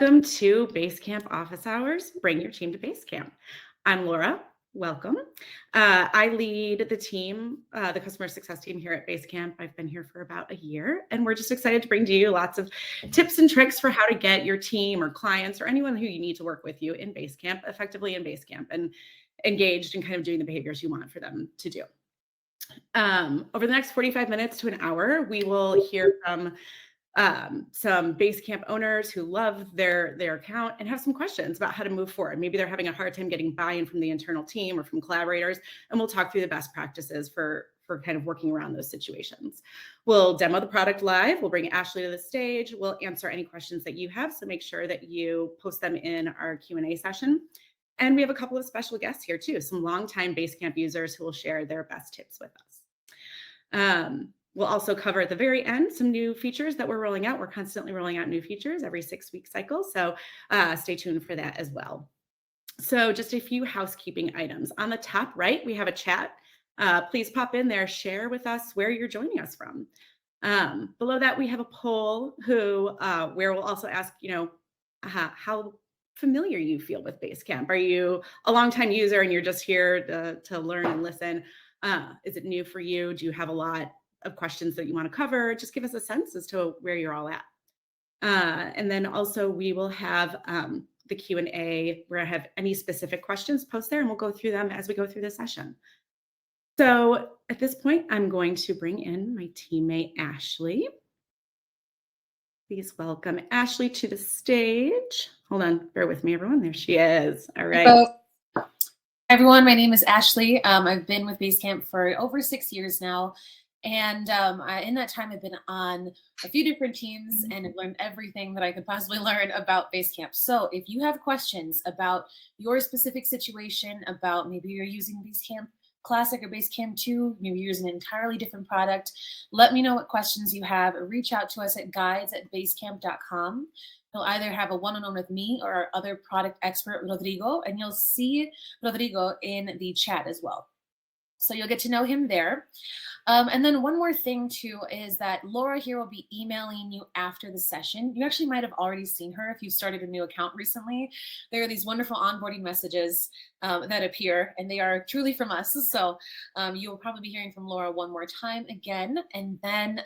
Welcome to Basecamp Office Hours. Bring your team to Basecamp. I'm Laura. Welcome. I lead the team, the customer success team here at Basecamp. I've been here for about a year, and we're just excited to bring to you lots of tips and tricks for how to get your team or clients or anyone who you need to work with you in Basecamp effectively in Basecamp and engaged in kind of doing the behaviors you want for them to do. Over the next 45 minutes to an hour, we will hear from some Basecamp owners who love their account and have some questions about how to move forward. Maybe they're having a hard time getting buy-in from the internal team or from collaborators, and we'll talk through the best practices for kind of working around those situations. We'll demo the product live. We'll bring Ashley to the stage. We'll answer any questions that you have, so make sure that you post them in our Q&A session. And we have a couple of special guests here too, some longtime Basecamp users who will share their best tips with us. We'll also cover at the very end some new features that we're rolling out. We're constantly rolling out new features every 6-week cycle, so stay tuned for that as well. So just a few housekeeping items. On the top right, we have a chat. Please pop in there, share with us where you're joining us from. Below that, we have a poll where we'll also ask, how familiar you feel with Basecamp. Are you a longtime user and you're just here to learn and listen? Is it new for you? Do you have a lot of questions that you want to cover? Just give us a sense as to where you're all at. And then also we will have the Q&A where I have any specific questions, post there, and we'll go through them as we go through the session. So at this point, I'm going to bring in my teammate, Ashley. Please welcome Ashley to the stage. Hold on, bear with me, everyone. There she is. All right. Hello. Hi, everyone. My name is Ashley. I've been with Basecamp for over 6 years now. And in that time, I've been on a few different teams and I've learned everything that I could possibly learn about Basecamp. So if you have questions about your specific situation, about maybe you're using Basecamp Classic or Basecamp 2, maybe you're using an entirely different product, let me know what questions you have. Reach out to us at guides@basecamp.com. You'll either have a one-on-one with me or our other product expert, Rodrigo, and you'll see Rodrigo in the chat as well. So you'll get to know him there. And then one more thing too is that Laura here will be emailing you after the session. You actually might have already seen her if you started a new account recently. There are these wonderful onboarding messages that appear, and they are truly from us. So you'll probably be hearing from Laura one more time again. And then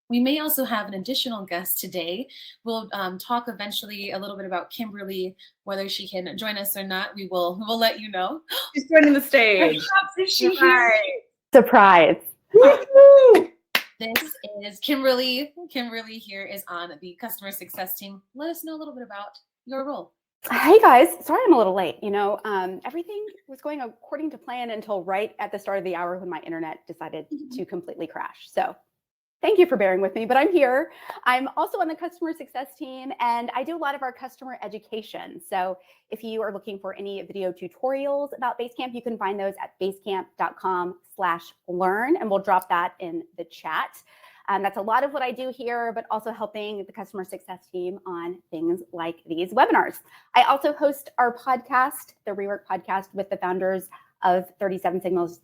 we may also have an additional guest today. We'll talk eventually a little bit about Kimberly, whether she can join us or not. We'll let you know. She's joining the stage. Is she here? Surprise. This is Kimberly. Kimberly here is on the customer success team. Let us know a little bit about your role. Hey guys, sorry I'm a little late. Everything was going according to plan until right at the start of the hour when my internet decided to completely crash. So thank you for bearing with me, but I'm here. I'm also on the customer success team, and I do a lot of our customer education. So if you are looking for any video tutorials about Basecamp, you can find those at basecamp.com/learn, and we'll drop that in the chat. That's a lot of what I do here, but also helping the customer success team on things like these webinars. I also host our podcast, the Rework Podcast, with the founders of 37 Signals,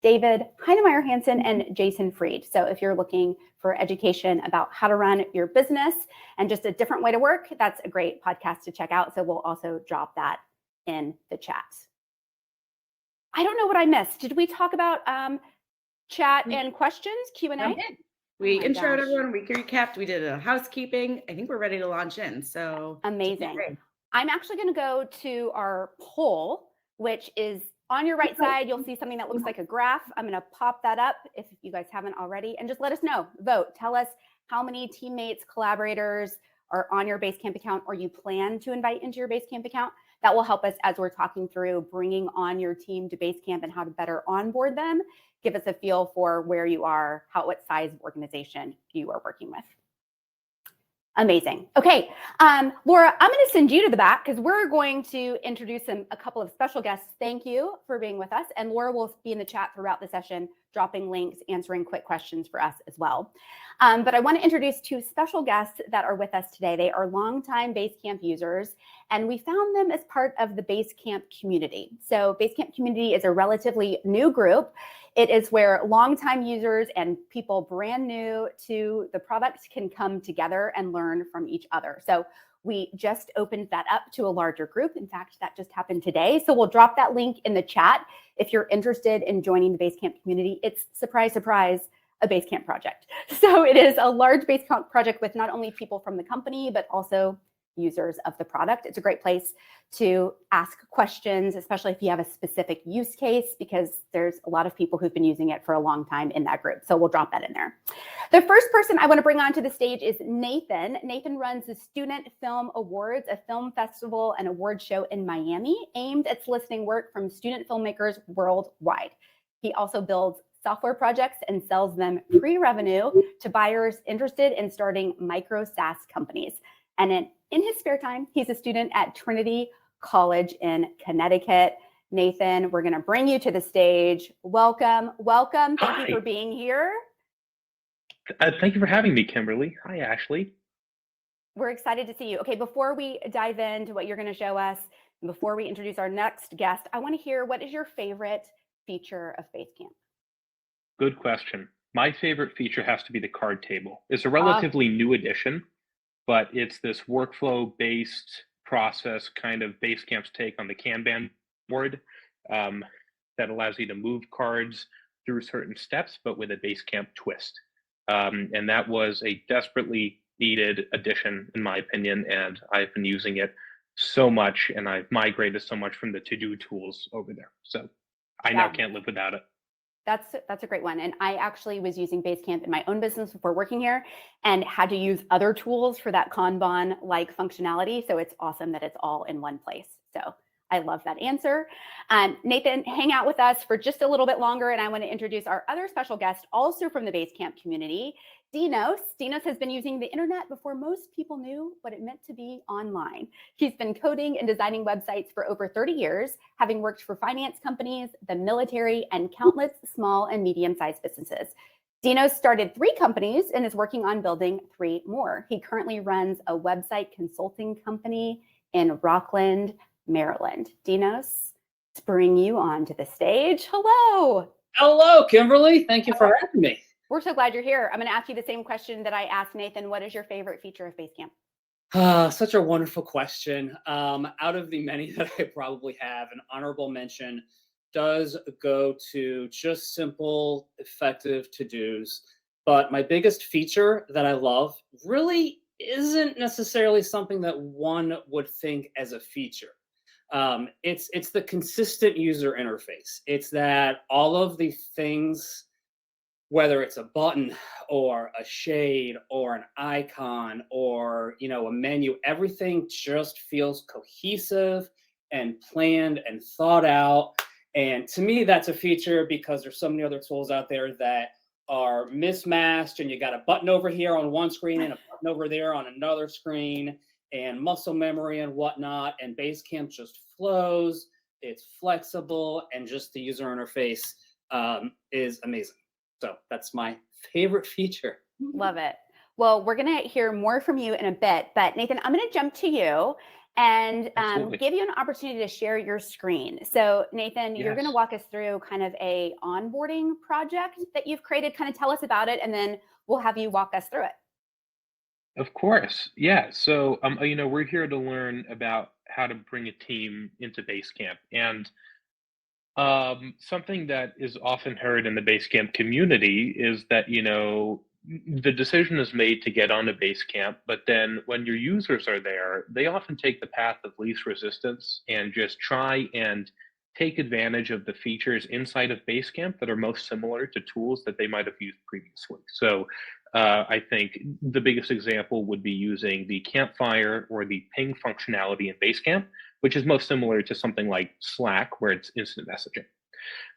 David Heinemeier Hansen and Jason Fried. So if you're looking for education about how to run your business and just a different way to work, that's a great podcast to check out. So we'll also drop that in the chat. I don't know what I missed. Did we talk about chat and questions, Q&A? We introed everyone, we recapped, we did a housekeeping. I think we're ready to launch in. So amazing. I'm actually going to go to our poll, which is on your right side. You'll see something that looks like a graph. I'm going to pop that up if you guys haven't already, and just let us know. Vote. Tell us how many teammates, collaborators are on your Basecamp account or you plan to invite into your Basecamp account. That will help us as we're talking through bringing on your team to Basecamp and how to better onboard them. Give us a feel for where you are, what size of organization you are working with. Amazing. Okay, Laura, I'm going to send you to the back because we're going to introduce a couple of special guests. Thank you for being with us. And Laura will be in the chat throughout the session, dropping links, answering quick questions for us as well. But I want to introduce two special guests that are with us today. They are longtime Basecamp users, and we found them as part of the Basecamp community. So Basecamp community is a relatively new group. It is where longtime users and people brand new to the product can come together and learn from each other. So we just opened that up to a larger group. In fact, that just happened today. So we'll drop that link in the chat if you're interested in joining the Basecamp community. It's, surprise, surprise, a Basecamp project. So it is a large Basecamp project with not only people from the company, but also users of the product. It's a great place to ask questions, especially if you have a specific use case, because there's a lot of people who've been using it for a long time in that group. So we'll drop that in there. The first person I want to bring onto the stage is Nathan. Nathan runs the Student Film Awards, a film festival and award show in Miami aimed at soliciting work from student filmmakers worldwide. He also builds software projects and sells them pre-revenue to buyers interested in starting micro SaaS companies. And in his spare time, he's a student at Trinity College in Connecticut. Nathan, we're going to bring you to the stage. Welcome. Welcome. Thank you for being here. Thank you for having me, Kimberly. Hi, Ashley. We're excited to see you. Okay, before we dive into what you're going to show us, and before we introduce our next guest, I want to hear, what is your favorite feature of Basecamp? Good question. My favorite feature has to be the card table. It's a relatively new addition, but it's this workflow-based process, kind of Basecamp's take on the Kanban board, that allows you to move cards through certain steps, but with a Basecamp twist. And that was a desperately needed addition, in my opinion, and I've been using it so much, and I've migrated so much from the to-do tools over there. So I now can't live without it. That's a great one. And I actually was using Basecamp in my own business before working here and had to use other tools for that Kanban-like functionality. So it's awesome that it's all in one place. So I love that answer. Nathan, hang out with us for just a little bit longer, and I want to introduce our other special guest, also from the Basecamp community, Dinos. Dinos has been using the internet before most people knew what it meant to be online. He's been coding and designing websites for over 30 years, having worked for finance companies, the military, and countless small and medium-sized businesses. Dinos started 3 companies and is working on building 3 more. He currently runs a website consulting company in Rockland, Maryland. Dinos, let's bring you onto the stage. Hello. Hello, Kimberly. Thank you for having me. We're so glad you're here. I'm going to ask you the same question that I asked Nathan. What is your favorite feature of Basecamp? Such a wonderful question. Out of the many that I probably have, an honorable mention does go to just simple, effective to-dos. But my biggest feature that I love really isn't necessarily something that one would think as a feature. It's the consistent user interface. It's that all of the things, whether it's a button or a shade or an icon or, a menu, everything just feels cohesive and planned and thought out. And to me, that's a feature because there's so many other tools out there that are mismatched, and you got a button over here on one screen and a button over there on another screen, and muscle memory and whatnot. And Basecamp just flows, it's flexible, and just the user interface is amazing. So that's my favorite feature. Love it. Well, we're going to hear more from you in a bit, but Nathan, I'm going to jump to you and give you an opportunity to share your screen. So Nathan, you're going to walk us through kind of a onboarding project that you've created. Kind of tell us about it, and then we'll have you walk us through it. Of course. Yeah. So, we're here to learn about how to bring a team into Basecamp. And something that is often heard in the Basecamp community is that, the decision is made to get onto Basecamp, but then when your users are there, they often take the path of least resistance and just try and take advantage of the features inside of Basecamp that are most similar to tools that they might have used previously. So I think the biggest example would be using the Campfire or the Ping functionality in Basecamp, which is most similar to something like Slack, where it's instant messaging.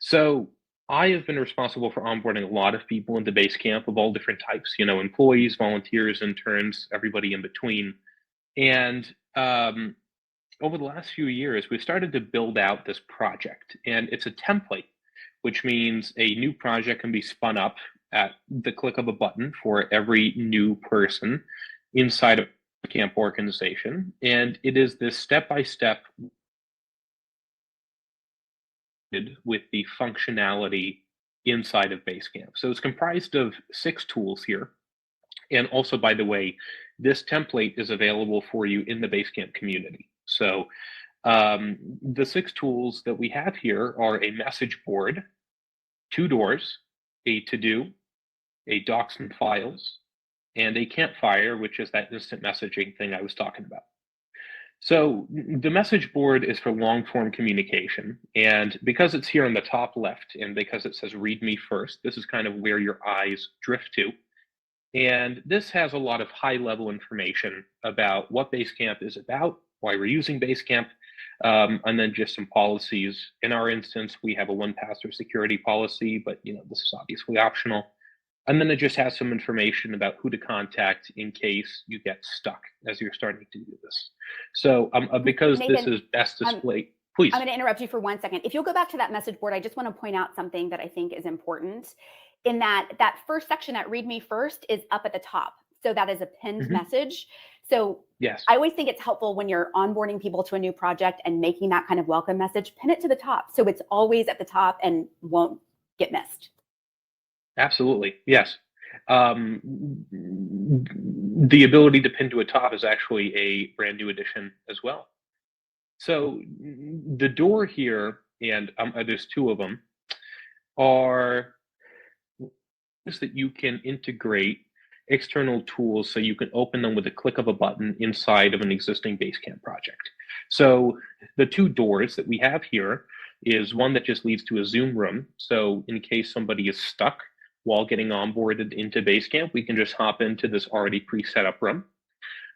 So I have been responsible for onboarding a lot of people into Basecamp of all different types, employees, volunteers, interns, everybody in between. And over the last few years, we've started to build out this project, and it's a template which means a new project can be spun up at the click of a button for every new person inside of a Basecamp organization. And it is this step-by-step with the functionality inside of Basecamp. So it's comprised of 6 tools here. And also, by the way, this template is available for you in the Basecamp community. So the 6 tools that we have here are a message board, 2 doors, a to-do, a docs and files, and a campfire, which is that instant messaging thing I was talking about. So the message board is for long form communication. And because it's here on the top left, and because it says read me first, this is kind of where your eyes drift to. And this has a lot of high level information about what Basecamp is about, why we're using Basecamp, and then just some policies. In our instance, we have a 1-password security policy, but this is obviously optional. And then it just has some information about who to contact in case you get stuck as you're starting to do this. So because Nathan, this is best displayed, please. I'm going to interrupt you for 1 second. If you'll go back to that message board, I just want to point out something that I think is important. In that first section, that read me first, is up at the top. So that is a pinned message. So yes, I always think it's helpful when you're onboarding people to a new project and making that kind of welcome message, pin it to the top. So it's always at the top and won't get missed. Absolutely. Yes. The ability to pin to a top is actually a brand new addition as well. So the door here, and there's 2 of them, are that you can integrate external tools so you can open them with a click of a button inside of an existing Basecamp project. So the 2 doors that we have here is one that just leads to a Zoom room. So in case somebody is stuck while getting onboarded into Basecamp, we can just hop into this already pre-set up room.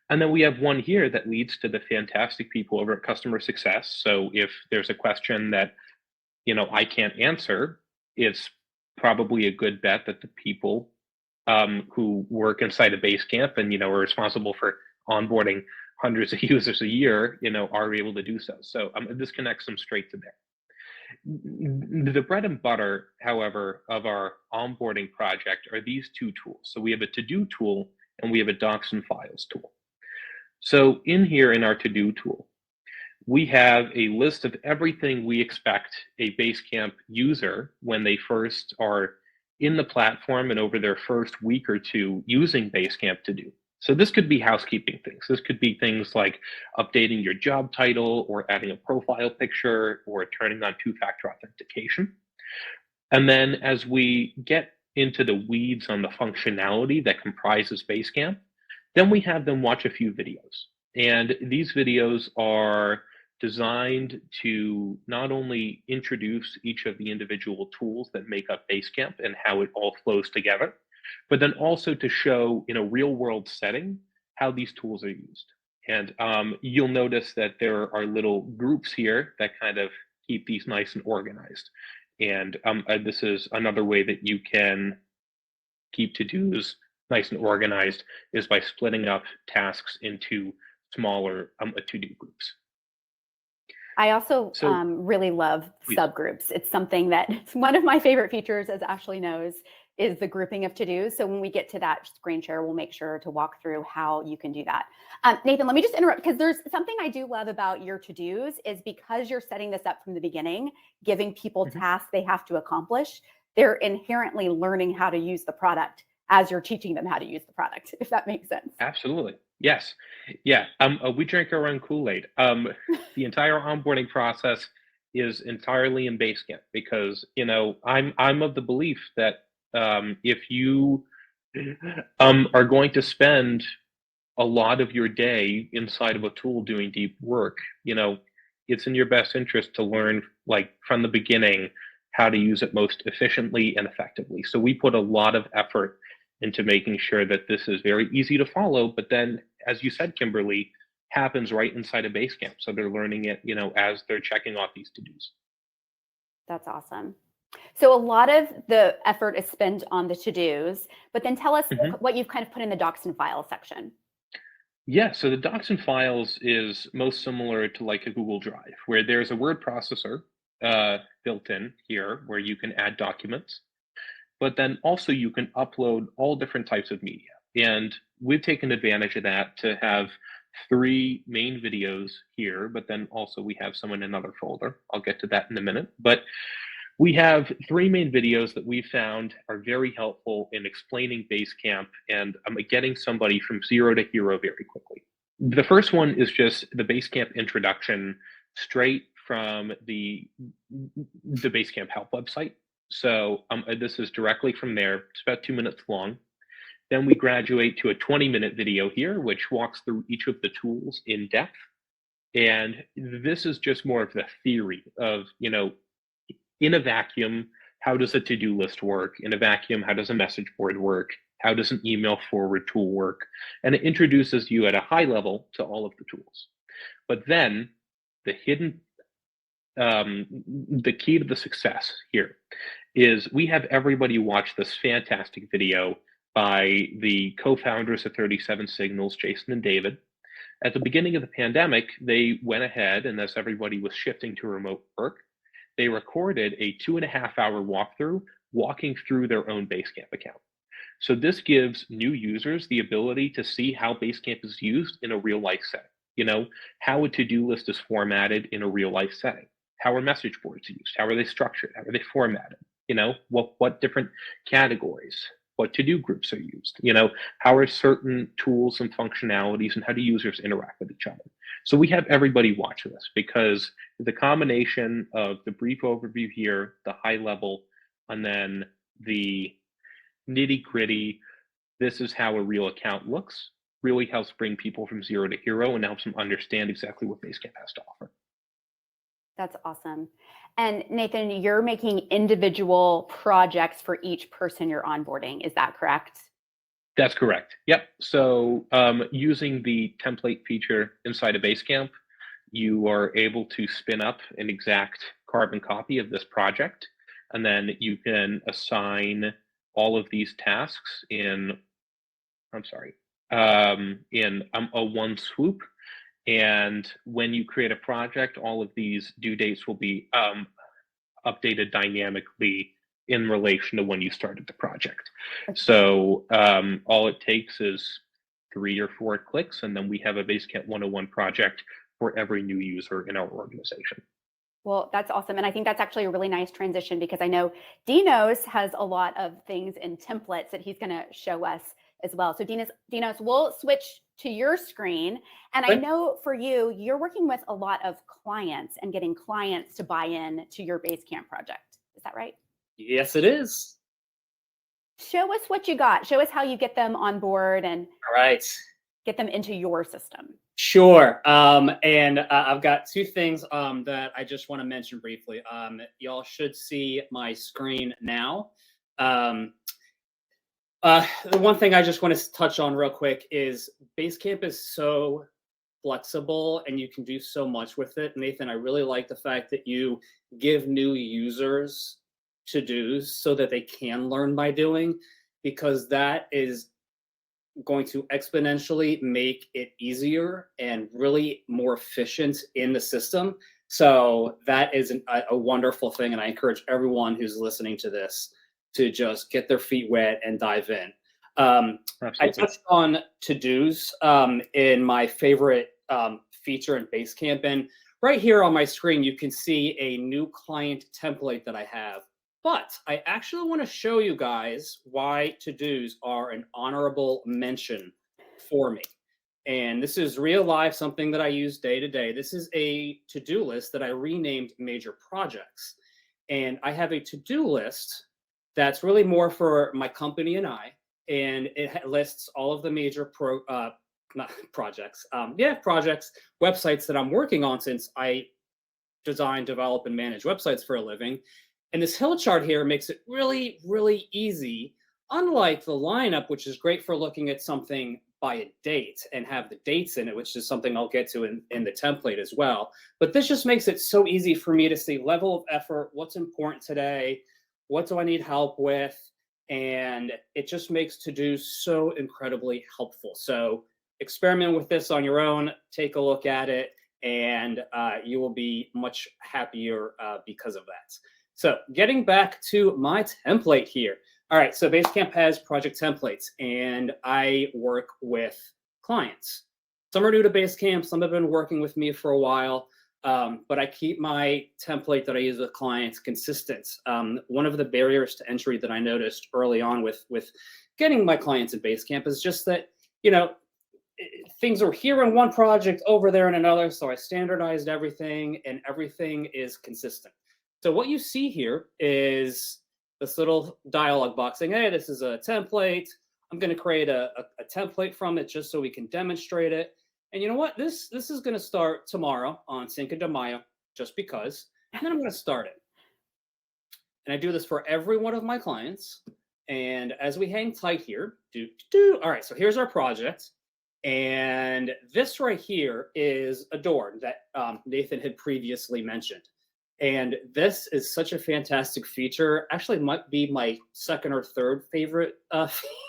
And then we have one here that leads to the fantastic people over at Customer Success. So if there's a question that I can't answer, it's probably a good bet that the people who work inside of Basecamp and are responsible for onboarding hundreds of users a year, are able to do so. So this connects them straight to there. The bread and butter, however, of our onboarding project are these 2 tools. So we have a to-do tool and we have a docs and files tool. So in here in our to-do tool, we have a list of everything we expect a Basecamp user when they first are in the platform and over their first week or 2 using Basecamp to do. So this could be housekeeping things. This could be things like updating your job title or adding a profile picture or turning on 2-factor authentication. And then as we get into the weeds on the functionality that comprises Basecamp, then we have them watch a few videos. And these videos are designed to not only introduce each of the individual tools that make up Basecamp and how it all flows together, but then also to show in a real world setting how these tools are used. And you'll notice that there are little groups here that kind of keep these nice and organized. And this is another way that you can keep to-dos nice and organized, is by splitting up tasks into smaller to-do groups. I also really love subgroups. It's something that it's one of my favorite features, as Ashley knows, is the grouping of to-dos. So when we get to that screen share, we'll make sure to walk through how you can do that. Nathan, let me just interrupt, because there's something I do love about your to-dos is because you're setting this up from the beginning, giving people tasks they have to accomplish, they're inherently learning how to use the product as you're teaching them how to use the product, if that makes sense. Absolutely. Yes. Yeah. We drink our own Kool-Aid. The entire onboarding process is entirely in Basecamp because, I'm of the belief that if you are going to spend a lot of your day inside of a tool doing deep work, it's in your best interest to learn, like, from the beginning how to use it most efficiently and effectively. So we put a lot of effort into making sure that this is very easy to follow, but then, as you said, Kimberly, happens right inside of Basecamp. So they're learning it, as they're checking off these to-dos. That's awesome. So a lot of the effort is spent on the to-dos, but then tell us what you've kind of put in the docs and files section. Yeah, so the docs and files is most similar to like a Google Drive, where there's a word processor built in here where you can add documents, but then also you can upload all different types of media. And we've taken advantage of that to have 3 main videos here, but then also we have some in another folder. I'll get to that in a minute. But we have 3 main videos that we found are very helpful in explaining Basecamp and getting somebody from zero to hero very quickly. The first one is just the Basecamp introduction straight from the Basecamp help website. So this is directly from there. It's about 2 minutes long. Then we graduate to a 20-minute video here, which walks through each of the tools in depth. And this is just more of the theory of, in a vacuum, how does a to-do list work? In a vacuum, how does a message board work? How does an email forward tool work? And it introduces you at a high level to all of the tools. But then the key to the success here is we have everybody watch this fantastic video by the co-founders of 37 Signals, Jason and David. At the beginning of the pandemic, they went ahead, and as everybody was shifting to remote work, they recorded a 2.5-hour walkthrough, walking through their own Basecamp account. So this gives new users the ability to see how Basecamp is used in a real life setting. How a to-do list is formatted in a real life setting. How are message boards used? How are they structured? How are they formatted? What different categories, what to-do groups are used? How are certain tools and functionalities, and how do users interact with each other? So we have everybody watch this because the combination of the brief overview here, the high level, and then the nitty-gritty, this is how a real account looks, really helps bring people from zero to hero and helps them understand exactly what Basecamp has to offer. That's awesome. And Nathan, you're making individual projects for each person you're onboarding. Is that correct? That's correct. Yep. So using the template feature inside of Basecamp, you are able to spin up an exact carbon copy of this project, and then you can assign all of these tasks in a one swoop. And when you create a project, all of these due dates will be updated dynamically in relation to when you started the project. So all it takes is 3 or 4 clicks, and then we have a Basecamp 101 project for every new user in our organization. Well, that's awesome. And I think that's actually a really nice transition because I know Dinos has a lot of things in templates that he's going to show us as well. So Dinos, we'll switch to your screen. And I know for you, you're working with a lot of clients and getting clients to buy in to your Basecamp project. Is that right? Yes, it is. Show us what you got. Show us how you get them on board and get them into your system. Sure. And I've got 2 things that I just want to mention briefly. Y'all should see my screen now. The one thing I just want to touch on real quick is Basecamp is so flexible and you can do so much with it. Nathan, I really like the fact that you give new users to-dos so that they can learn by doing, because that is going to exponentially make it easier and really more efficient in the system. So that is a wonderful thing. And I encourage everyone who's listening to this to just get their feet wet and dive in. I touched on to-dos in my favorite feature in Basecamp. And right here on my screen, you can see a new client template that I have. But I actually want to show you guys why to-dos are an honorable mention for me. And this is real life, something that I use day to day. This is a to-do list that I renamed major projects. And I have a to-do list that's really more for my company and I. And it lists all of the major projects, websites that I'm working on, since I design, develop, and manage websites for a living. And this hill chart here makes it really, really easy, unlike the lineup, which is great for looking at something by a date and have the dates in it, which is something I'll get to in the template as well. But this just makes it so easy for me to see level of effort, what's important today, what do I need help with, and it just makes to-do so incredibly helpful. So experiment with this on your own, take a look at it, and you will be much happier because of that. So getting back to my template here. All right, so Basecamp has project templates, and I work with clients. Some are new to Basecamp, some have been working with me for a while, but I keep my template that I use with clients consistent. One of the barriers to entry that I noticed early on with getting my clients in Basecamp is just that, you know, things are here in one project, over there in another, so I standardized everything, and everything is consistent. So what you see here is this little dialog box saying, hey, this is a template. I'm going to create a template from it just so we can demonstrate it. And you know what? This is going to start tomorrow on Cinco de Mayo, just because. And then I'm going to start it. And I do this for every one of my clients. And as we hang tight here, all right, so here's our project. And this right here is a door that Nathan had previously mentioned. And this is such a fantastic feature. Actually, might be my second or third favorite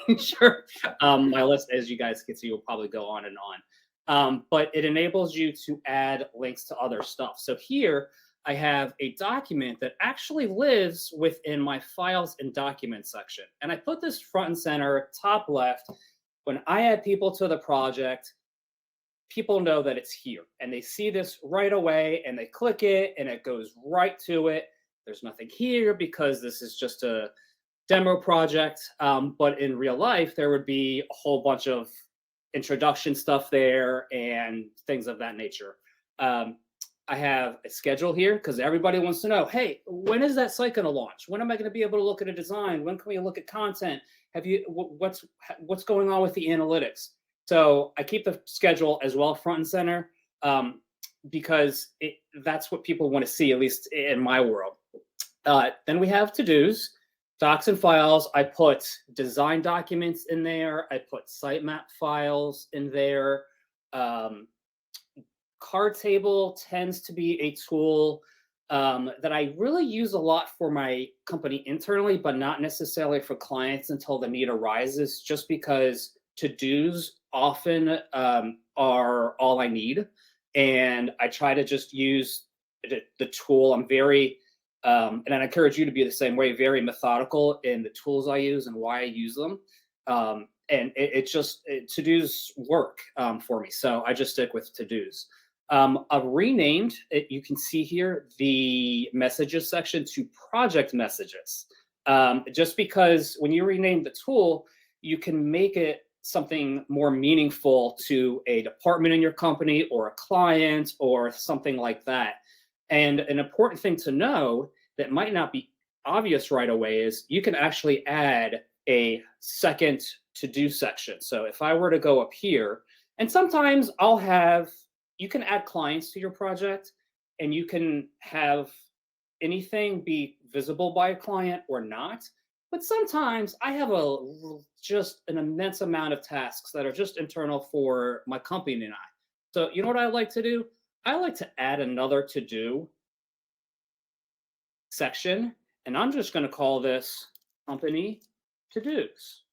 feature. My list, as you guys can see, will probably go on and on. But it enables you to add links to other stuff. So here I have a document that actually lives within my files and documents section. And I put this front and center, top left. When I add people to the project, people know that it's here, and they see this right away, and they click it, and it goes right to it. There's nothing here because this is just a demo project. But in real life, there would be a whole bunch of introduction stuff there and things of that nature. I have a schedule here because everybody wants to know, hey, when is that site going to launch? When am I going to be able to look at a design? When can we look at content? What's going on with the analytics? So I keep the schedule as well front and center because that's what people want to see, at least in my world. Then we have to-dos, docs and files. I put design documents in there. I put sitemap files in there. Card table tends to be a tool that I really use a lot for my company internally, but not necessarily for clients until the need arises, just because to-dos often are all I need. And I try to just use the tool. I'm very, and I encourage you to be the same way, very methodical in the tools I use and why I use them. And to-dos work for me. So I just stick with to-dos. I've renamed it, you can see here, the messages section to project messages. Just because when you rename the tool, you can make it something more meaningful to a department in your company or a client or something like that. And an important thing to know that might not be obvious right away is you can actually add a second to-do section. So if I were to go up here, and sometimes you can add clients to your project, and you can have anything be visible by a client or not. But sometimes I have just an immense amount of tasks that are just internal for my company and I. So you know what I like to do? I like to add another to-do section, and I'm just going to call this company to-dos.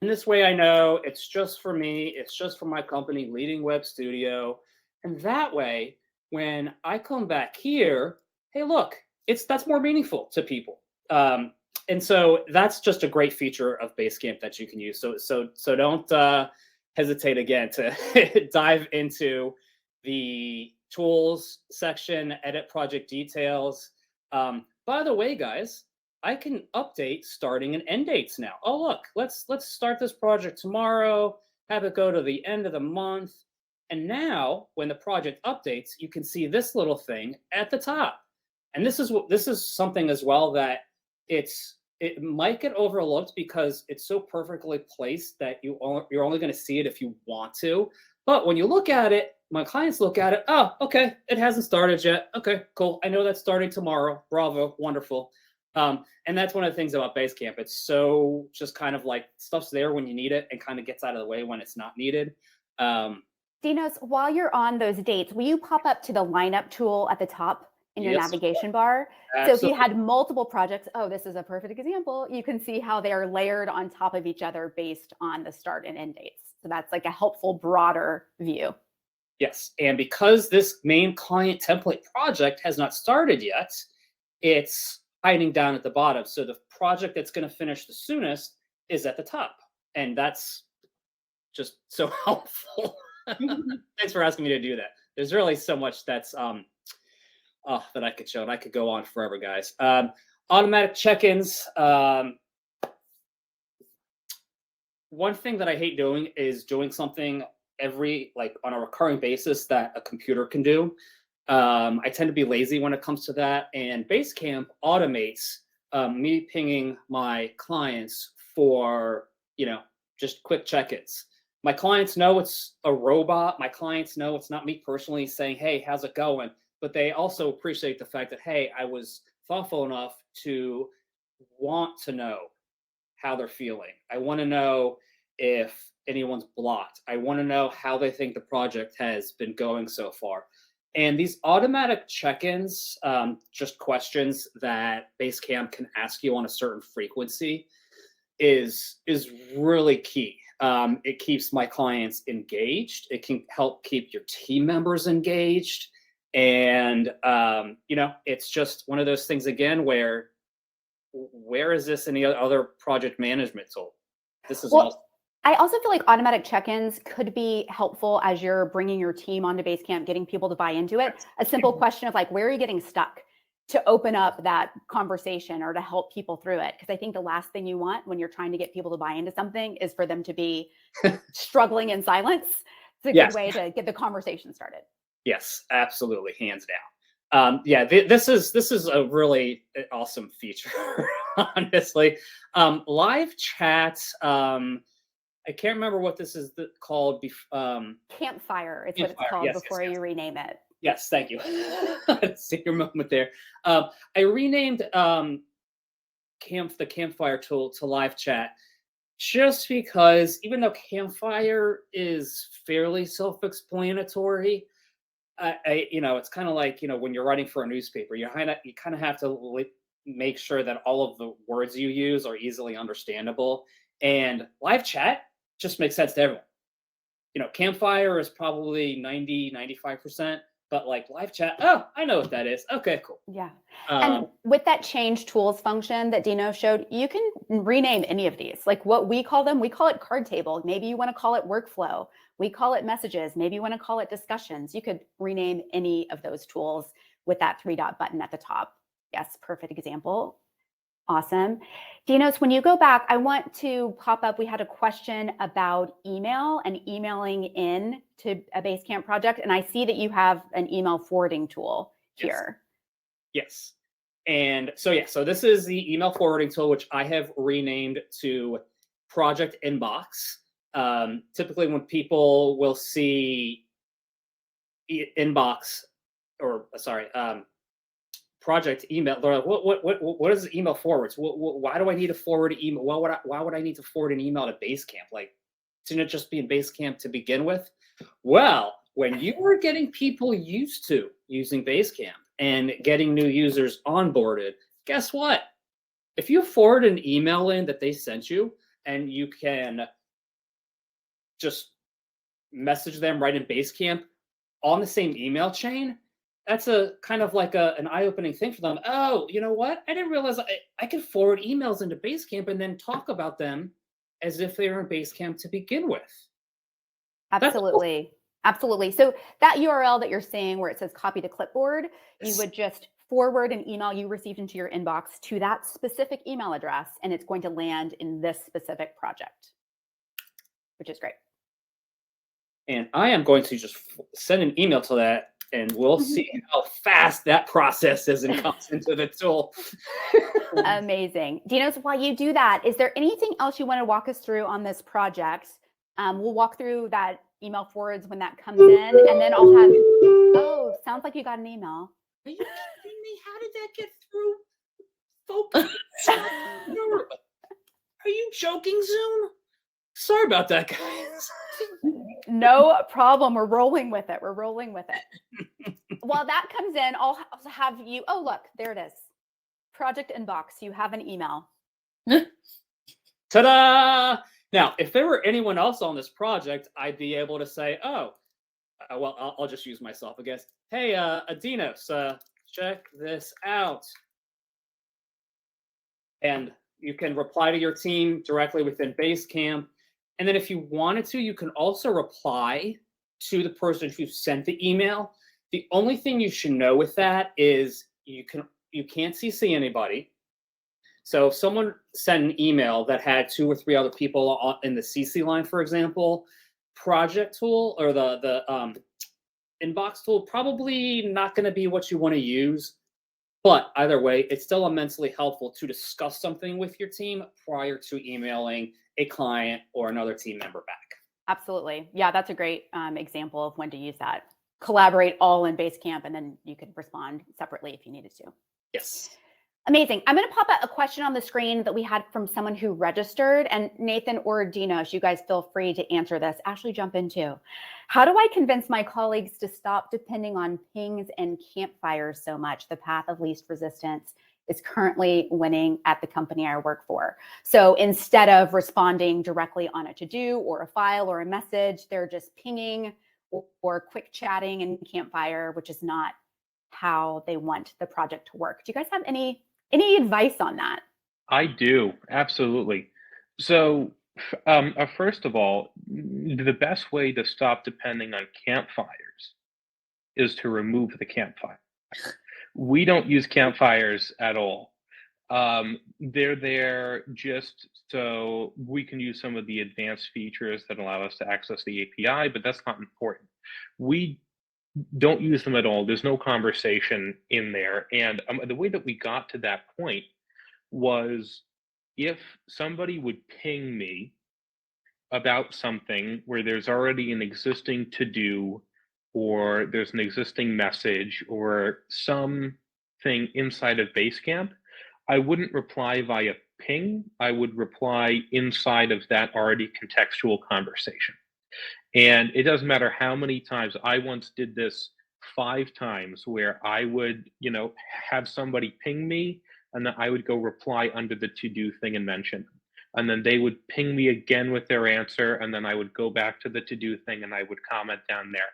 And this way I know it's just for me, it's just for my company, Leading Web Studio. And that way, when I come back here, hey, look, that's more meaningful to people. And so that's just a great feature of Basecamp that you can use. So don't hesitate again to dive into the tools section, edit project details. By the way, guys, I can update starting and end dates now. Oh, look, let's start this project tomorrow, have it go to the end of the month. And now when the project updates, you can see this little thing at the top. And this is something as well that it might get overlooked because it's so perfectly placed that you're only going to see it if you want to. But when you look at it, my clients look at it, oh, okay, it hasn't started yet. Okay, cool. I know that's starting tomorrow. Bravo, wonderful. And that's one of the things about Basecamp. It's so just kind of like stuff's there when you need it and kind of gets out of the way when it's not needed. Dinos, while you're on those dates, will you pop up to the lineup tool at the top in your navigation bar? Absolutely. So if you had multiple projects, oh, this is a perfect example. You can see how they are layered on top of each other based on the start and end dates. So that's like a helpful, broader view. Yes, and because this main client template project has not started yet, it's hiding down at the bottom. So the project that's going to finish the soonest is at the top. And that's just so helpful. Thanks for asking me to do that. There's really so much that's that I could show, and I could go on forever, guys. Automatic check-ins. One thing that I hate doing is doing something on a recurring basis that a computer can do. I tend to be lazy when it comes to that, and Basecamp automates me pinging my clients for, just quick check-ins. My clients know it's a robot. My clients know it's not me personally saying, hey, how's it going? But they also appreciate the fact that, hey, I was thoughtful enough to want to know how they're feeling. I want to know if anyone's blocked. I want to know how they think the project has been going so far. And these automatic check-ins, just questions that Basecamp can ask you on a certain frequency, is really key. It keeps my clients engaged. It can help keep your team members engaged. And, it's just one of those things, again, where is this any other project management tool? This is awesome. I also feel like automatic check-ins could be helpful as you're bringing your team onto Basecamp, getting people to buy into it. A simple question of like, where are you getting stuck, to open up that conversation or to help people through it. Because I think the last thing you want when you're trying to get people to buy into something is for them to be struggling in silence. It's a good way to get the conversation started. Yes, absolutely, hands down. This is a really awesome feature, honestly. Live chat. I can't remember what this is called. Campfire is what it's called before you rename it. Yes, thank you. See your moment there. I renamed the Campfire tool to live chat just because, even though Campfire is fairly self-explanatory, it's kind of like, when you're writing for a newspaper, you kind of have to make sure that all of the words you use are easily understandable. And live chat just makes sense to everyone. Campfire is probably 95%, but like live chat, oh, I know what that is. Okay, cool. Yeah. And with that change tools function that Dino showed, you can rename any of these. Like what we call them, we call it card table. Maybe you want to call it workflow. We call it messages. Maybe you want to call it discussions. You could rename any of those tools with that 3-dot button at the top. Yes, perfect example. Awesome. Dinos, when you go back, I want to pop up, we had a question about email and emailing in to a Basecamp project. And I see that you have an email forwarding tool here. Yes. And so this is the email forwarding tool, which I have renamed to Project Inbox. Typically when people will see inbox, project email, they're like, what is email forwards? Why do I need to forward an email? Why would I need to forward an email to Basecamp? Like, didn't it just be in Basecamp to begin with? Well, when you were getting people used to using Basecamp and getting new users onboarded, guess what? If you forward an email in that they sent you, and you can just message them right in Basecamp on the same email chain, that's a kind of like an eye-opening thing for them. Oh, you know what? I didn't realize I could forward emails into Basecamp and then talk about them as if they were in Basecamp to begin with. Absolutely. Absolutely. So that URL that you're seeing where it says copy to clipboard, you would just forward an email you received into your inbox to that specific email address, and it's going to land in this specific project, which is great. And I am going to just send an email to that, and we'll see how fast that process is and comes into the tool. Amazing. Dinos, while you do that, is there anything else you want to walk us through on this project? We'll walk through that email forwards when that comes in, and then I'll have, oh, sounds like you got an email. Are you kidding me? How did that get through? Folks, are you joking, Zoom? Sorry about that, guys. No problem. We're rolling with it. We're rolling with it. While that comes in, I'll also have you, oh, look, there it is. Project inbox. You have an email. Ta-da! Now, if there were anyone else on this project, I'd be able to say, oh, well, I'll just use myself, I guess. Hey, Dinos, check this out. And you can reply to your team directly within Basecamp. And then if you wanted to, you can also reply to the person who sent the email. The only thing you should know with that is you can't CC anybody. So if someone sent an email that had 2 or 3 other people in the CC line, for example, project tool or the inbox tool, probably not going to be what you want to use. But either way, it's still immensely helpful to discuss something with your team prior to emailing a client or another team member back. Absolutely. Yeah, that's a great example of when to use that. Collaborate all in Basecamp, and then you could respond separately if you needed to. Yes. Amazing. I'm going to pop a question on the screen that we had from someone who registered. And Nathan or Dinos, you guys feel free to answer this. Ashley, jump in too. How do I convince my colleagues to stop depending on pings and campfires so much? The path of least resistance is currently winning at the company I work for. So instead of responding directly on a to-do or a file or a message, they're just pinging or quick chatting in Campfire, which is not how they want the project to work. Do you guys have any advice on that? I do, absolutely. So, first of all, the best way to stop depending on campfires is to remove the campfire. We don't use campfires at all. They're there just so we can use some of the advanced features that allow us to access the API, but that's not important. We don't use them at all. There's no conversation in there. And the way that we got to that point was if somebody would ping me about something where there's already an existing to-do or there's an existing message or something inside of Basecamp, I wouldn't reply via ping. I would reply inside of that already contextual conversation. And it doesn't matter how many times. I once did this 5 times where I would, have somebody ping me and then I would go reply under the to-do thing and mention them. And then they would ping me again with their answer, and then I would go back to the to-do thing and I would comment down there.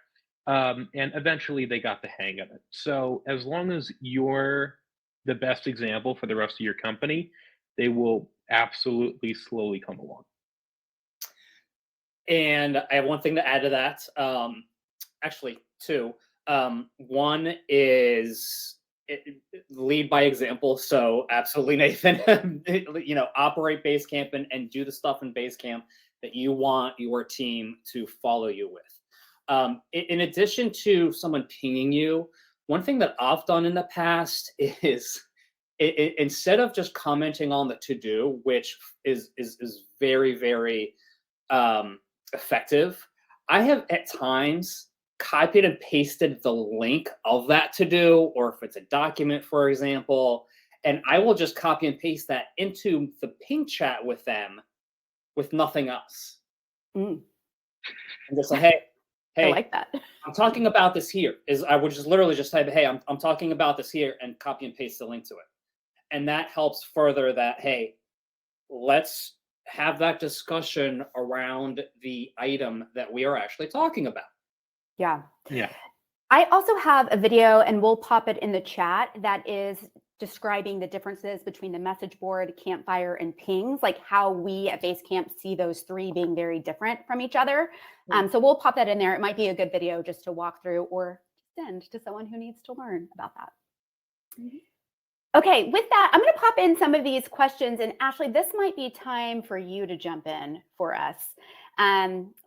And eventually they got the hang of it. So as long as you're the best example for the rest of your company, they will absolutely slowly come along. And I have one thing to add to that. Actually, 2. One is lead by example. So absolutely, Nathan, operate Basecamp and do the stuff in Basecamp that you want your team to follow you with. In addition to someone pinging you, one thing that I've done in the past is instead of just commenting on the to-do, which is very, very effective, I have at times copied and pasted the link of that to-do, or if it's a document, for example, and I will just copy and paste that into the ping chat with them with nothing else. And just say, hey, I like that. I'm talking about this here. I would just literally just type, hey, I'm talking about this here, and copy and paste the link to it. And that helps further that, hey, let's have that discussion around the item that we are actually talking about. Yeah. Yeah. I also have a video, and we'll pop it in the chat, that is describing the differences between the message board, Campfire, and pings, like how we at Basecamp see those 3 being very different from each other. So we'll pop that in there. It might be a good video just to walk through or send to someone who needs to learn about that. Okay, with that, I'm going to pop in some of these questions. And Ashley, this might be time for you to jump in for us.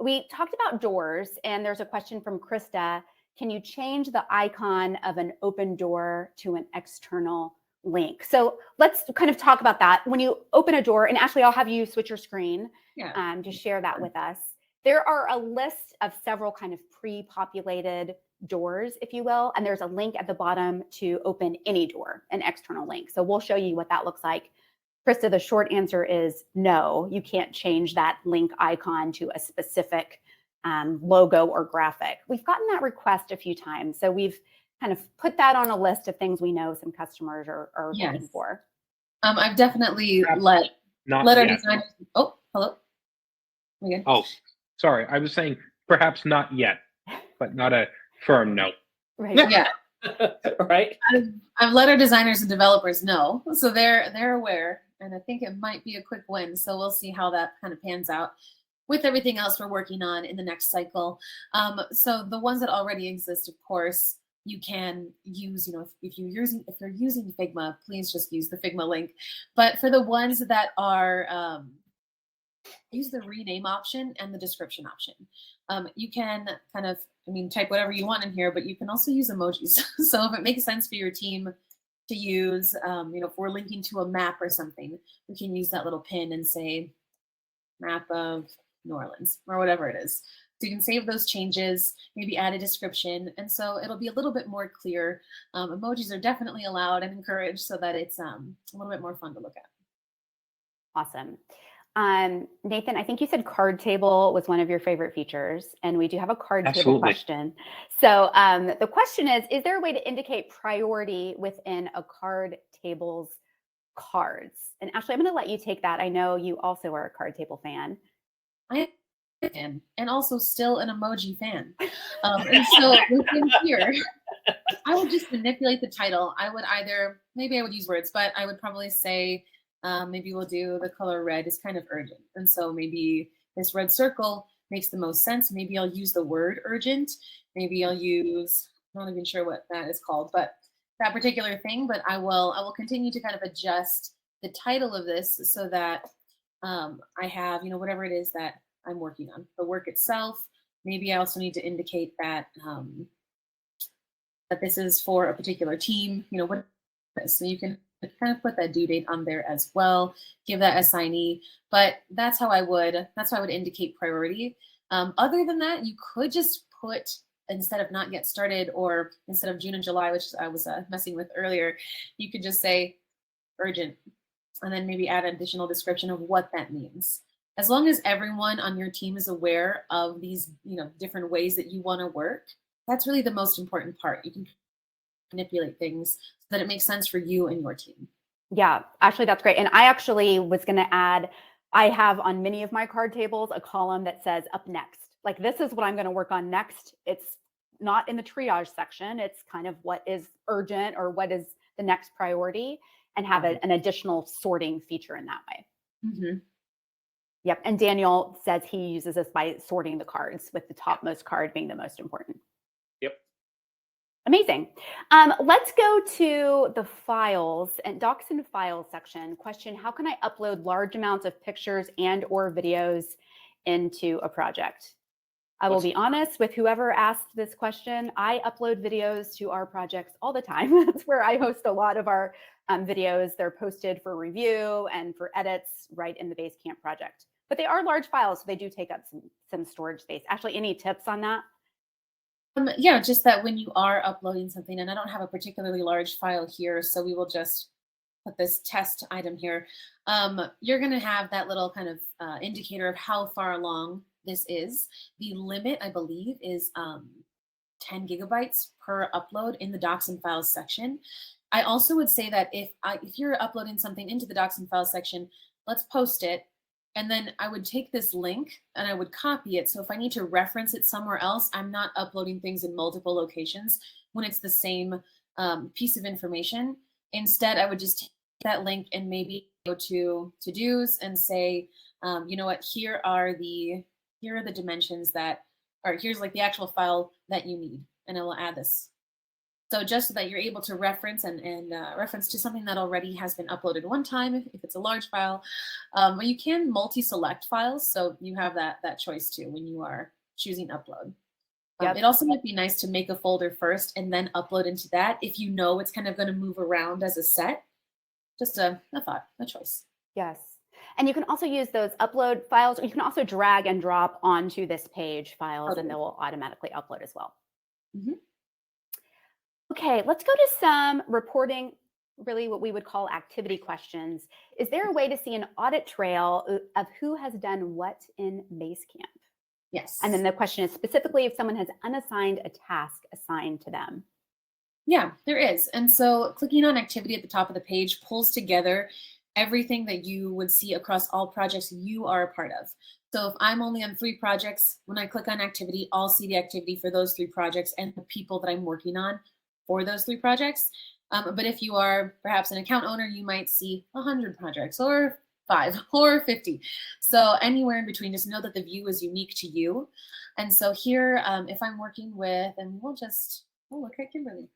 We talked about doors, and there's a question from Krista. Can you change the icon of an open door to an external link? So let's kind of talk about that. When you open a door, and Ashley, I'll have you switch your screen to share that with us. There are a list of several kind of pre-populated doors, if you will, and there's a link at the bottom to open any door, an external link. So we'll show you what that looks like. Krista, the short answer is no, you can't change that link icon to a specific logo or graphic. We've gotten that request a few times, so we've kind of put that on a list of things we know some customers are looking for. I've definitely let our designers. Oh, hello. Oh, sorry. I was saying perhaps not yet. but not a firm no. Right. Yeah. Right? I've let our designers and developers know, so they're aware, and I think it might be a quick win. So we'll see how that kind of pans out with everything else we're working on in the next cycle. So the ones that already exist, of course, you can use. If you're using Figma, please just use the Figma link. But for the ones that are use the rename option and the description option. You can kind of, type whatever you want in here, but you can also use emojis. So if it makes sense for your team to use, if we're linking to a map or something, we can use that little pin and say map of New Orleans or whatever it is. So you can save those changes, maybe add a description. And so it'll be a little bit more clear. Emojis are definitely allowed and encouraged so that it's a little bit more fun to look at. Awesome. Nathan, I think you said card table was one of your favorite features, and we do have a card table Absolutely. question. So the question is there a way to indicate priority within a card table's cards? And Ashley, I'm going to let you take that. I know you also are a card table fan. I am, and also still an emoji fan. And so within here, I would just manipulate the title. I would maybe I would use words, but I would probably say, maybe we'll do the color red is kind of urgent. And so maybe this red circle makes the most sense. Maybe I'll use the word urgent. Maybe I'll use, I'm not even sure what that is called, but that particular thing. But I will continue to kind of adjust the title of this so that I have, whatever it is that I'm working on. The work itself. Maybe I also need to indicate that that this is for a particular team. What so you can kind of put that due date on there as well, give that assignee, but that's how I would indicate priority. Other than that, you could just put, instead of not get started, or instead of June and July, which I was messing with earlier, you could just say urgent, and then maybe add an additional description of what that means. As long as everyone on your team is aware of these, different ways that you want to work, that's really the most important part. You can manipulate things so that it makes sense for you and your team. Yeah, actually, that's great. And I actually was going to add, I have on many of my card tables a column that says up next. Like, this is what I'm going to work on next. It's not in the triage section. It's kind of what is urgent or what is the next priority, and have an additional sorting feature in that way. Mm-hmm. Yep. And Daniel says he uses this by sorting the cards, with the topmost card being the most important. Yep. Amazing. Let's go to the files and docs and files section. Question: how can I upload large amounts of pictures and or videos into a project? I will be honest with whoever asked this question. I upload videos to our projects all the time. That's where I host a lot of our videos. They're posted for review and for edits right in the Basecamp project. But they are large files, so they do take up some storage space. Ashley, any tips on that? Yeah, just that when you are uploading something, and I don't have a particularly large file here, so we will just put this test item here. You're going to have that little kind of indicator of how far along this is. The limit, I believe, is 10 gigabytes per upload in the docs and files section. I also would say that if you're uploading something into the docs and files section, let's post it. And then I would take this link and I would copy it. So if I need to reference it somewhere else, I'm not uploading things in multiple locations when it's the same piece of information. Instead, I would just take that link and maybe go to to-dos and say, you know what, here are the dimensions that, or here's like the actual file that you need. And I will add this. So just so that you're able to reference and reference to something that already has been uploaded one time, if it's a large file. You can multi-select files, so you have that choice too when you are choosing upload. Yep. It also might be nice to make a folder first and then upload into that if you know it's kind of going to move around as a set. Just a thought, a choice. Yes. And you can also use those upload files, or you can also drag and drop onto this page files, and they will automatically upload as well. Mm-hmm. Okay, let's go to some reporting, really what we would call activity questions. Is there a way to see an audit trail of who has done what in Basecamp? Yes. And then the question is specifically if someone has unassigned a task assigned to them. Yeah, there is. And so clicking on activity at the top of the page pulls together everything that you would see across all projects you are a part of. So if I'm only on 3 projects, when I click on activity, I'll see the activity for those 3 projects and the people that I'm working on for those 3 projects. But if you are perhaps an account owner, you might see 100 projects or 5 or 50. So anywhere in between, just know that the view is unique to you. And so here, if I'm working with, and we'll look at Kimberly.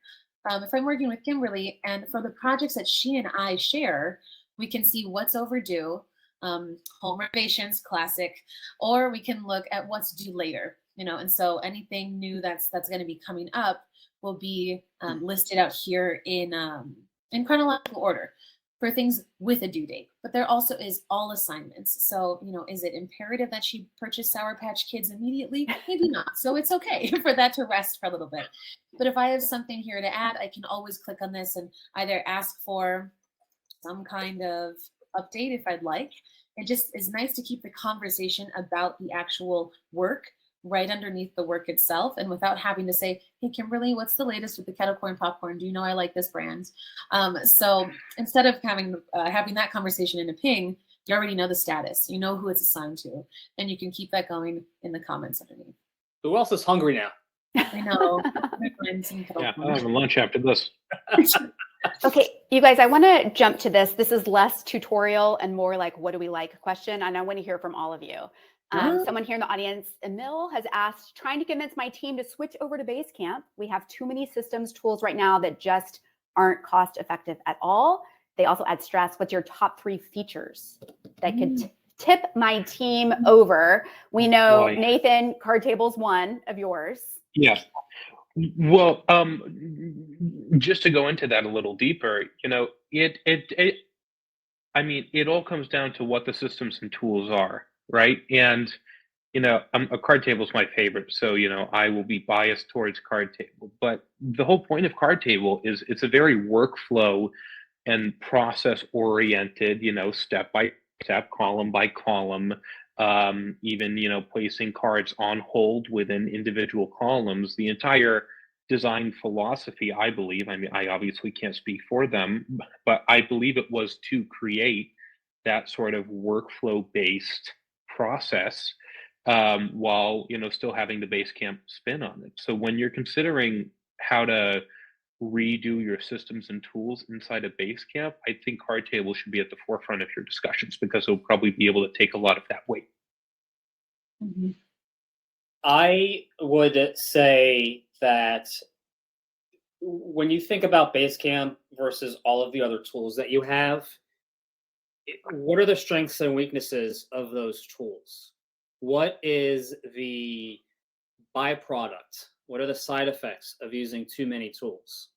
If I'm working with Kimberly, and for the projects that she and I share, we can see what's overdue, home renovations, classic, or we can look at what's due later, and so anything new that's going to be coming up will be listed out here in chronological order for things with a due date. But there also is all assignments. So, is it imperative that she purchase Sour Patch Kids immediately? Maybe not. So it's okay for that to rest for a little bit. But if I have something here to add, I can always click on this and either ask for some kind of update if I'd like. It just is nice to keep the conversation about the actual work right underneath the work itself, and without having to say, hey, Kimberly, what's the latest with the kettle corn popcorn? Do you know I like this brand? So instead of having that conversation in a ping, you already know the status. You know who it's assigned to, and you can keep that going in the comments underneath. Who else is hungry now? I know. Yeah, I'm having lunch after this. Okay, you guys, I want to jump to this. This is less tutorial and more like, what do we like question. And I want to hear from all of you. Someone here in the audience, Emil, has asked, trying to convince my team to switch over to Basecamp. We have too many systems tools right now that just aren't cost effective at all. They also add stress. What's your top 3 features that could tip my team over? We know, Nathan, card table's one of yours. Yeah. Well, just to go into that a little deeper, it all comes down to what the systems and tools are, right? And, a card table is my favorite. So, I will be biased towards card table. But the whole point of card table is it's a very workflow and process oriented, step by step, column by column, even, placing cards on hold within individual columns. The entire design philosophy, I believe, I obviously can't speak for them, but I believe it was to create that sort of workflow based process, while, still having the Basecamp spin on it. So when you're considering how to redo your systems and tools inside of Basecamp, I think card table should be at the forefront of your discussions, because it'll probably be able to take a lot of that weight. Mm-hmm. I would say that when you think about Basecamp versus all of the other tools that you have, what are the strengths and weaknesses of those tools? What is the byproduct? What are the side effects of using too many tools?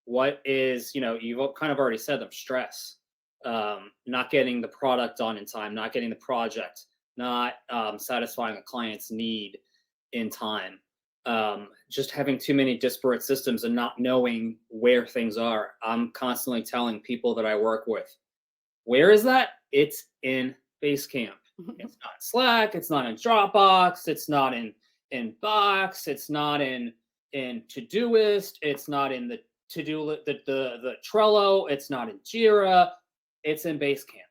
What is, you've kind of already said them, stress, not getting the product done in time, not getting the project, not satisfying a client's need in time, just having too many disparate systems and not knowing where things are. I'm constantly telling people that I work with, where is that? It's in Basecamp. It's not in Slack. It's not in Dropbox. It's not in Box. It's not in Todoist. It's not in the the Trello. It's not in Jira. It's in Basecamp.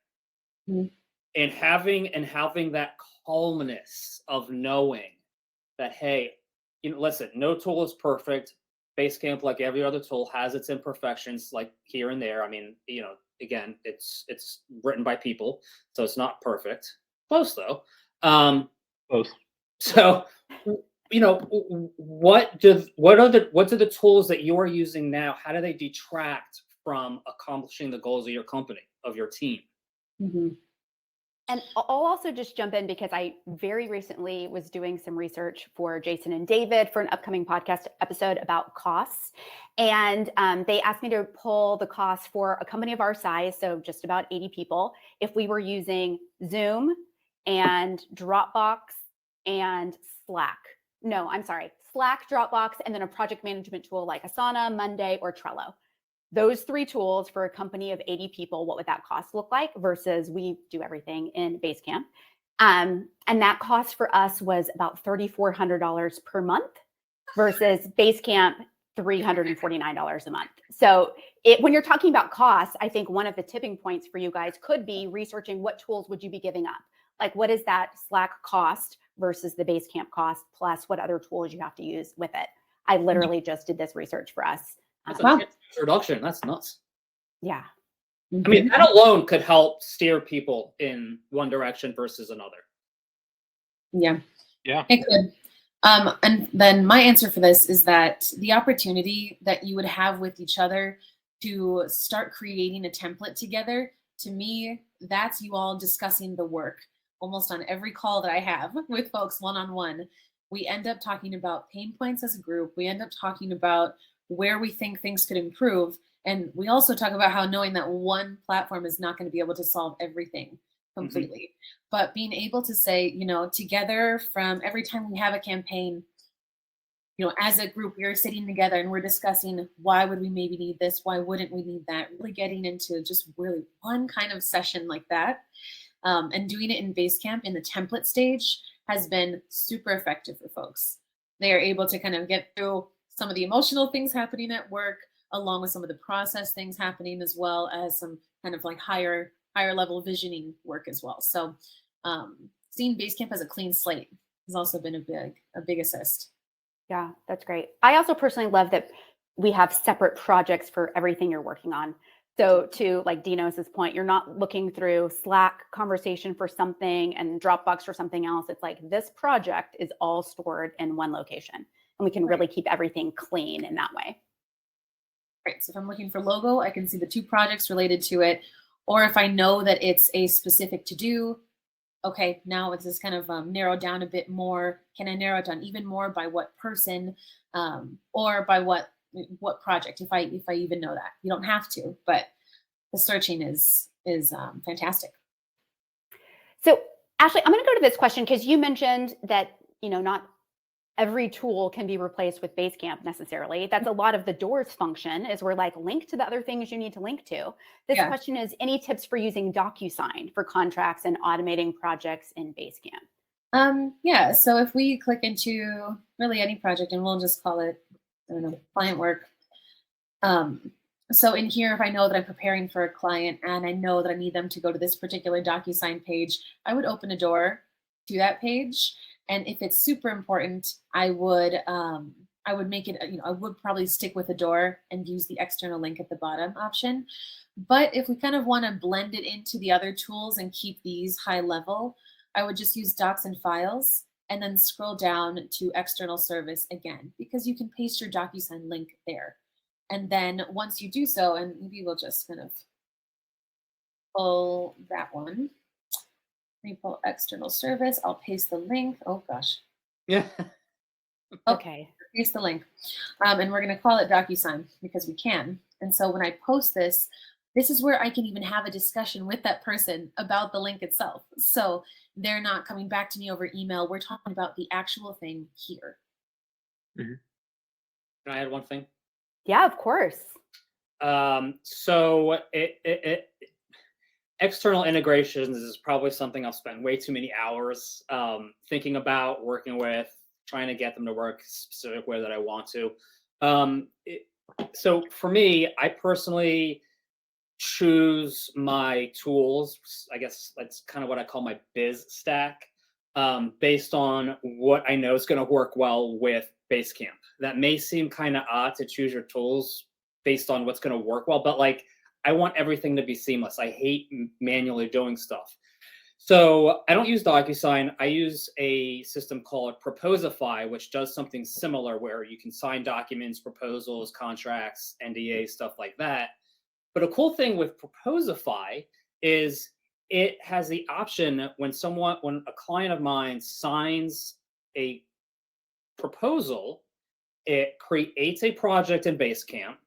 Mm-hmm. And having that calmness of knowing that, hey, listen, no tool is perfect. Basecamp, like every other tool, has its imperfections, like here and there. Again, it's written by people, so it's not perfect. Close though. Close. So, what do the tools that you are using now? How do they detract from accomplishing the goals of your company, of your team? Mm-hmm. And I'll also just jump in because I very recently was doing some research for Jason and David for an upcoming podcast episode about costs. And they asked me to pull the costs for a company of our size, so just about 80 people, if we were using Zoom and Dropbox and Slack. No, I'm sorry, Slack, Dropbox, and then a project management tool like Asana, Monday, or Trello. Those 3 tools for a company of 80 people, what would that cost look like versus we do everything in Basecamp? And that cost for us was about $3,400 per month versus Basecamp, $349 a month. So when you're talking about costs, I think one of the tipping points for you guys could be researching what tools would you be giving up? like what is that Slack cost versus the Basecamp cost, plus what other tools you have to use with it. I literally just did this research for us. That's a reduction. That's nuts. Yeah. I mean, that alone could help steer people in one direction versus another. Yeah. Yeah. It could. And then my answer for this is that the opportunity that you would have with each other to start creating a template together, to me, that's you all discussing the work. Almost on every call that I have with folks one-on-one, we end up talking about pain points as a group. We end up talking about where we think things could improve. And we also talk about how knowing that one platform is not going to be able to solve everything completely. But being able to say, you know, together from every time we have a campaign, you know, as a group, we're sitting together and we're discussing why would we maybe need this? Why wouldn't we need that? Really getting into just really one kind of session like that. And doing it in Basecamp in the template stage has been super effective for folks. They are able to kind of get through some of the emotional things happening at work, along with some of the process things happening, as well as some kind of like higher level visioning work as well. So seeing Basecamp as a clean slate has also been a big assist. Yeah, that's great. I also personally love that we have separate projects for everything you're working on. So to like Dinos' point, you're not looking through Slack conversation for something and Dropbox for something else. It's like this project is all stored in one location, and we can really keep everything clean in that way. Right. So if I'm looking for logo, I can see the 2 projects related to it. Or if I know that it's a specific to-do, okay, now it's just kind of narrowed down a bit more. Can I narrow it down even more by what person or by what project, if I even know that? You don't have to, but the searching is fantastic. So Ashley, I'm going to go to this question because you mentioned that, you know, not every tool can be replaced with Basecamp necessarily. That's a lot of the doors function is we're like link to the other things you need to link to. This question is, any tips for using Docusign for contracts and automating projects in Basecamp? Yeah, so if we click into really any project, and we'll just call it, I don't know, client work. So in here, if I know that I'm preparing for a client and I know that I need them to go to this particular Docusign page, I would open a door to that page. And if it's super important, I would make it, you know, I would probably stick with a door and use the external link at the bottom option. But if we kind of want to blend it into the other tools and keep these high level, I would just use Docs and Files and then scroll down to external service again, because you can paste your Docusign link there. And then once you do so, and maybe we'll just kind of pull that one. Let me pull external service. I'll paste the link. Oh gosh. Yeah. Okay. Paste the link. And we're going to call it Docusign because we can. And so when I post this, this is where I can even have a discussion with that person about the link itself. So they're not coming back to me over email. We're talking about the actual thing here. Can I add one thing? Yeah, of course. So external integrations is probably something I'll spend way too many hours thinking about, working with, trying to get them to work a specific way that I want to. So for me, I personally choose my tools. I guess that's kind of what I call my biz stack, based on what I know is going to work well with Basecamp. That may seem kind of odd to choose your tools based on what's going to work well, but like, I want everything to be seamless. I hate manually doing stuff. So I don't use Docusign. I use a system called Proposify, which does something similar where you can sign documents, proposals, contracts, NDAs, stuff like that. But a cool thing with Proposify is it has the option when a client of mine signs a proposal, it creates a project in Basecamp.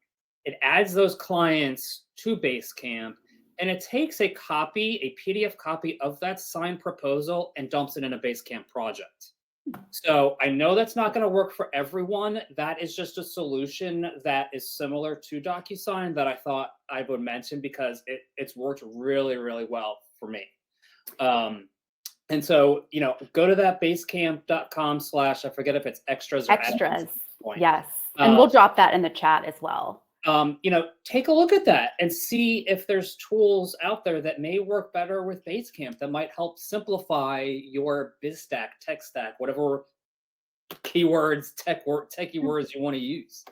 It adds those clients to Basecamp, and it takes a PDF copy of that signed proposal and dumps it in a Basecamp project. So I know that's not going to work for everyone. That is just a solution that is similar to Docusign that I thought I would mention because it's worked really, really well for me. And so, you know, go to that basecamp.com/ I forget if it's extras or Extras. point. Yes. And we'll drop that in the chat as well. take a look at that and see if there's tools out there that may work better with Basecamp that might help simplify your biz stack, tech stack, whatever keywords, techie words you want to use.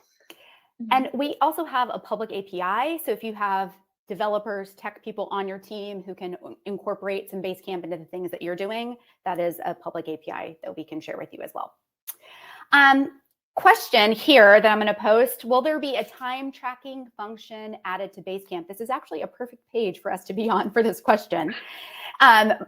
And we also have a public API. So if you have developers, tech people on your team who can incorporate some Basecamp into the things that you're doing, that is a public API that we can share with you as well. Question here that I'm going to post: will there be a time tracking function added to Basecamp? This is actually a perfect page for us to be on for this question.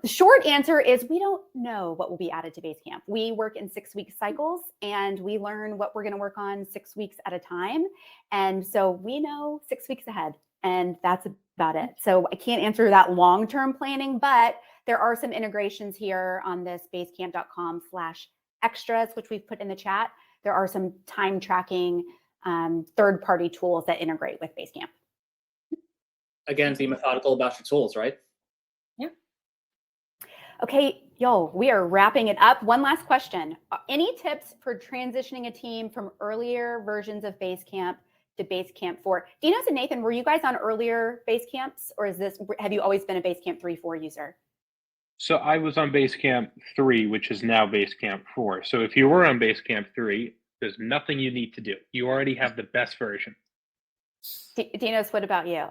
Short answer is we don't know what will be added to Basecamp. We work in 6-week cycles, and we learn what we're going to work on 6 weeks at a time. And so we know 6 weeks ahead, and that's about it. So I can't answer that long-term planning, but there are some integrations here on this basecamp.com/extras, which we've put in the chat. There are some time tracking third-party tools that integrate with Basecamp. Again, be methodical about your tools, right? Yeah. Okay, y'all, we are wrapping it up. One last question. Any tips for transitioning a team from earlier versions of Basecamp to Basecamp 4? Dinos and Nathan, were you guys on earlier Basecamps, or have you always been a Basecamp 3.4 user? So I was on Basecamp 3, which is now Basecamp 4. So if you were on Basecamp 3, there's nothing you need to do. You already have the best version. Dinos, what about you?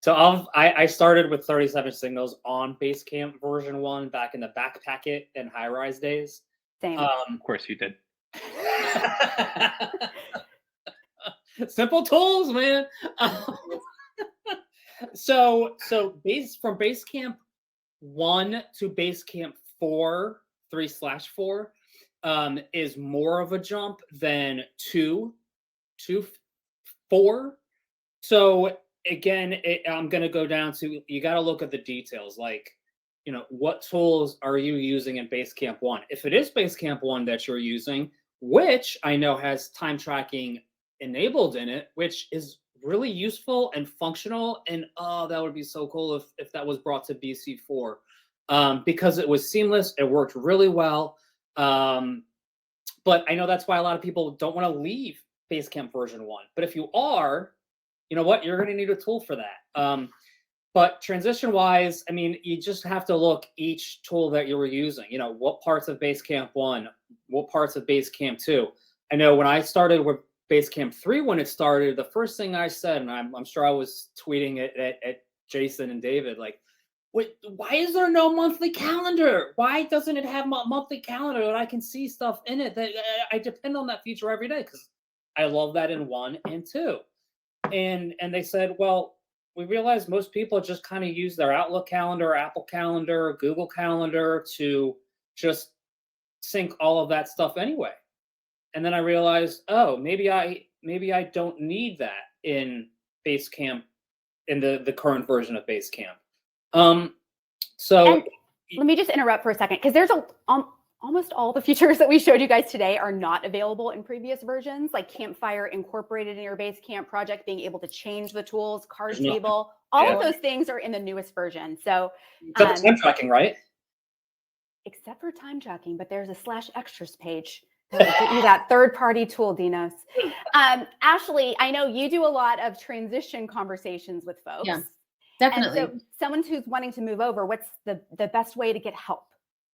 So I started with 37 signals on Basecamp version 1 back in the Backpacket and High Rise days. Same. Of course you did. Simple tools, man. So from Basecamp 1 to Basecamp 4, 3/4, is more of a jump than 2 to 4. So again, I'm going to go down to, you got to look at the details. Like, what tools are you using in Basecamp 1? If it is Basecamp 1 that you're using, which I know has time tracking enabled in it, which is really useful and functional, and that would be so cool if that was brought to BC4, because it was seamless, it worked really well, but I know that's why a lot of people don't want to leave Basecamp version 1. But if you are, you know what, you're going to need a tool for that. But transition wise, I mean, you just have to look each tool that you were using, what parts of Basecamp 1, what parts of Basecamp 2. I know when I started with Basecamp 3, when it started, the first thing I said, and I'm sure I was tweeting it at Jason and David, like, wait, why is there no monthly calendar? Why doesn't it have a monthly calendar that I can see stuff in it? That I depend on that feature every day because I love that in 1 and 2. And they said, well, we realized most people just kind of use their Outlook calendar, Apple Calendar, Google Calendar to just sync all of that stuff anyway. And then I realized, oh, maybe I don't need that in Basecamp, in the current version of Basecamp. So and let me just interrupt for a second, because there's almost all the features that we showed you guys today are not available in previous versions, like Campfire incorporated in your Basecamp project, being able to change the tools, card table, all of those things are in the newest version. So except for time tracking, right? Except for time tracking, but there's a /extras page. Get you that third-party tool, Dinos. Ashley, I know you do a lot of transition conversations with folks. Yeah, definitely. And so someone who's wanting to move over, what's the best way to get help?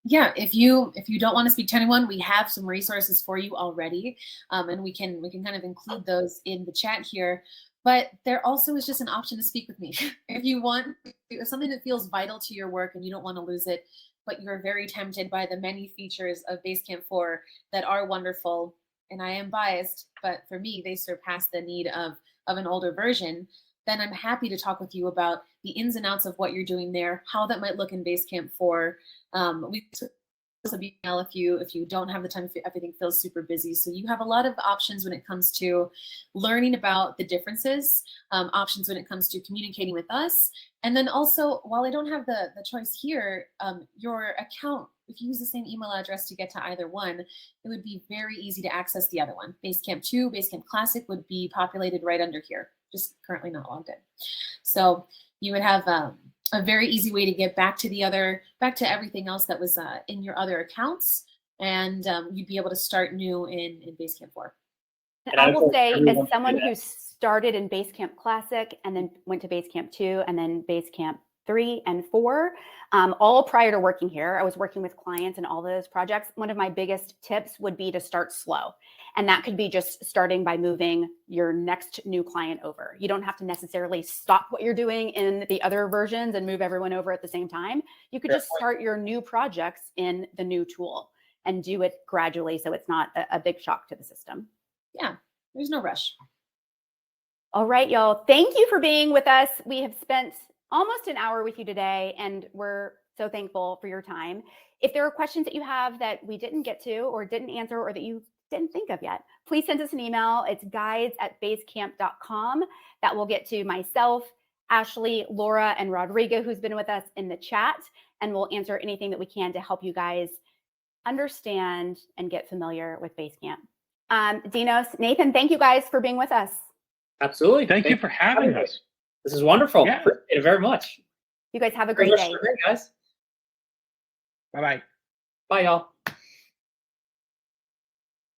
Yeah, if you don't want to speak to anyone, we have some resources for you already, and we can kind of include those in the chat here. But there also is just an option to speak with me. If something that feels vital to your work and you don't want to lose it, but you're very tempted by the many features of Basecamp 4 that are wonderful, and I am biased, but for me, they surpass the need of an older version, then I'm happy to talk with you about the ins and outs of what you're doing there, how that might look in Basecamp 4. We email if you don't have the time, if everything feels super busy. So you have a lot of options when it comes to learning about the differences, options when it comes to communicating with us. And then also, while I don't have the choice here, your account, if you use the same email address to get to either one, it would be very easy to access the other one. Basecamp 2, Basecamp Classic would be populated right under here, just currently not logged in. So you would have a very easy way to get back to everything else that was in your other accounts, and you'd be able to start new in Basecamp 4. And I will say, as someone who started in Basecamp Classic and then went to Basecamp 2 and then Basecamp 3 and 4, all prior to working here, I was working with clients in all those projects. One of my biggest tips would be to start slow. And that could be just starting by moving your next new client over. You don't have to necessarily stop what you're doing in the other versions and move everyone over at the same time. You could just start your new projects in the new tool and do it gradually so it's not a big shock to the system. Yeah, there's no rush. All right, y'all. Thank you for being with us. We have spent almost an hour with you today, and we're so thankful for your time. If there are questions that you have that we didn't get to or didn't answer or that you didn't think of yet, please send us an email. It's guides@basecamp.com. That will get to myself, Ashley, Laura, and Rodrigo, who's been with us in the chat, and we'll answer anything that we can to help you guys understand and get familiar with Basecamp. Dinos, Nathan, thank you guys for being with us. Absolutely. Thank you for having us. This is wonderful. Yeah. Appreciate it very much. You guys have a great day. Guys. Bye-bye. Bye, y'all.